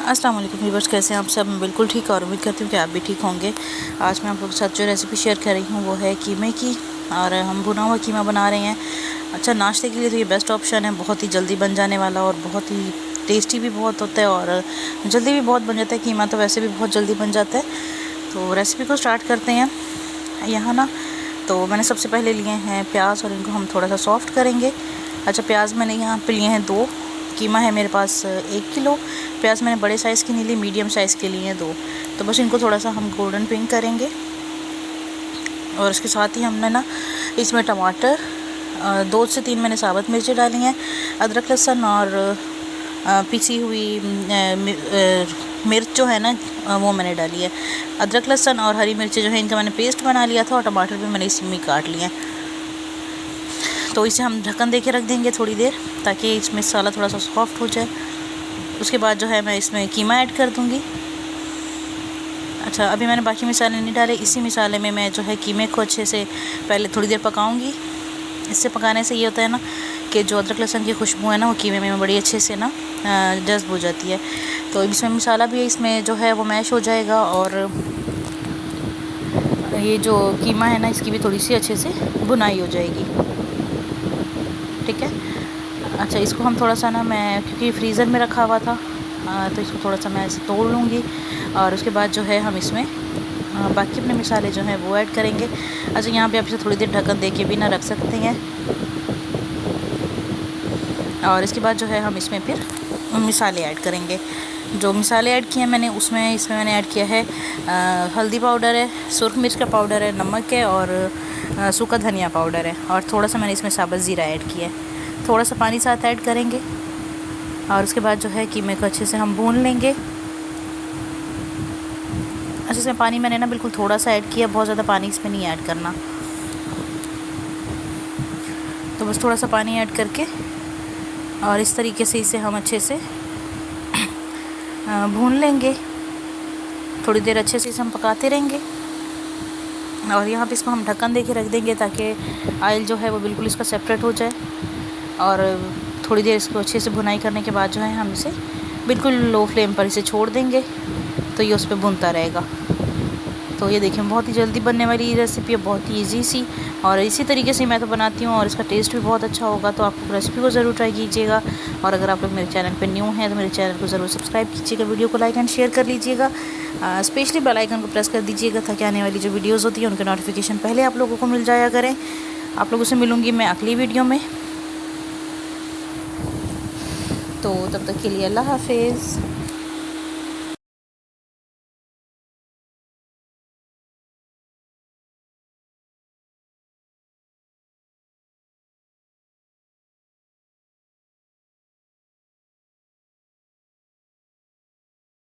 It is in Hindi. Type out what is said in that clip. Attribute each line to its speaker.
Speaker 1: अस्सलाम वालेकुम व्यूअर्स, कैसे हैं आप सब। मैं बिल्कुल ठीक और उम्मीद करती हूँ कि आप भी ठीक होंगे। आज मैं आप लोगों के साथ जो रेसिपी शेयर कर रही हूँ वो है कीमे की, और हम भुना हुआ कीमा बना रहे हैं। अच्छा, नाश्ते के लिए तो ये बेस्ट ऑप्शन है, बहुत ही जल्दी बन जाने वाला और बहुत ही टेस्टी भी बहुत होता है और जल्दी भी बहुत बन जाता है। कीमा तो वैसे भी बहुत जल्दी बन जाता है। तो रेसिपी को स्टार्ट करते हैं। यहाँ ना तो मैंने सबसे पहले लिए हैं प्याज और इनको हम थोड़ा सा सॉफ्ट करेंगे। अच्छा, प्याज मैंने यहाँ पे लिए हैं 2। कीमा है मेरे पास 1 किलो। प्याज मैंने बड़े साइज़ की नहीं ली, मीडियम साइज़ के लिए हैं 2। तो बस इनको थोड़ा सा हम गोल्डन पिंक करेंगे। और उसके साथ ही हमने ना इसमें टमाटर 2 से 3 मैंने साबुत मिर्ची डाली हैं, अदरक लहसुन और पिसी हुई मिर्च जो है ना वो मैंने डाली है। अदरक लहसुन और हरी मिर्ची जो है इनका मैंने पेस्ट बना लिया था, और टमाटर भी मैंने इसी में काट लिए हैं। तो इसे हम ढक्कन दे के रख देंगे थोड़ी देर, ताकि इसमें मसाला थोड़ा सा सॉफ्ट हो जाए। उसके बाद जो है मैं इसमें कीमा ऐड कर दूँगी। अच्छा, अभी मैंने बाकी मसाले नहीं डाले, इसी मसाले में मैं जो है कीमे को अच्छे से पहले थोड़ी देर पकाऊंगी। इससे पकाने से ये होता है ना कि जो अदरक लहसुन की खुशबू है ना वो कीमे में बड़ी अच्छे से ना जज्ब हो जाती है। तो इसमें मसाला भी इसमें जो है वो मैश हो जाएगा, और ये जो कीमा है ना इसकी भी थोड़ी सी अच्छे से भुनाई हो जाएगी। ठीक है। अच्छा, इसको हम थोड़ा सा ना, मैं क्योंकि फ्रीज़र में रखा हुआ था तो इसको थोड़ा सा मैं ऐसे तोड़ लूँगी, और उसके बाद जो है हम इसमें बाकी अपने मसाले जो हैं वो ऐड करेंगे। अच्छा, यहाँ पे आप इसे थोड़ी देर ढक्कन दे के भी ना रख सकते हैं। और इसके बाद जो है हम इसमें फिर मसाले ऐड करेंगे। जो मसाले ऐड किए हैं मैंने इसमें मैंने ऐड किया है हल्दी पाउडर है, सुरख मिर्च का पाउडर है, नमक है, और सूखा धनिया पाउडर है, और थोड़ा सा मैंने इसमें साबुत ज़ीरा ऐड किया है। थोड़ा सा पानी साथ ऐड करेंगे, और उसके बाद जो है कीमे को अच्छे से हम भून लेंगे। अच्छा, इसमें पानी मैंने ना बिल्कुल थोड़ा सा ऐड किया, बहुत ज़्यादा पानी इसमें नहीं ऐड करना। तो बस थोड़ा सा पानी ऐड करके और इस तरीके से इसे हम अच्छे से भून लेंगे। थोड़ी देर अच्छे से इसे हम पकाते रहेंगे, और यहाँ पे इसको हम ढक्कन दे के रख देंगे ताकि ऑयल जो है वो बिल्कुल इसका सेपरेट हो जाए। और थोड़ी देर इसको अच्छे से भुनाई करने के बाद जो है हम इसे बिल्कुल लो फ्लेम पर इसे छोड़ देंगे, तो ये उस पर भुनता रहेगा। तो ये देखिए, बहुत ही जल्दी बनने वाली रेसिपी है, बहुत ही ईजी सी, और इसी तरीके से मैं तो बनाती हूँ और इसका टेस्ट भी बहुत अच्छा होगा। तो आप रेसिपी को ज़रूर ट्राई कीजिएगा, और अगर आप लोग मेरे चैनल पर न्यू हैं तो मेरे चैनल को ज़रूर सब्सक्राइब कीजिएगा, वीडियो को लाइक एंड शेयर कर लीजिएगा, स्पेशली बेल आइकन को प्रेस कर दीजिएगा ताकि आने वाली जो वीडियोज़ होती हैं उनके नोटिफिकेशन पहले आप लोगों को मिल जाया करें। आप लोगों से मिलूँगी मैं अगली वीडियो में, तो तब तक के लिए अल्लाह हाफिज़।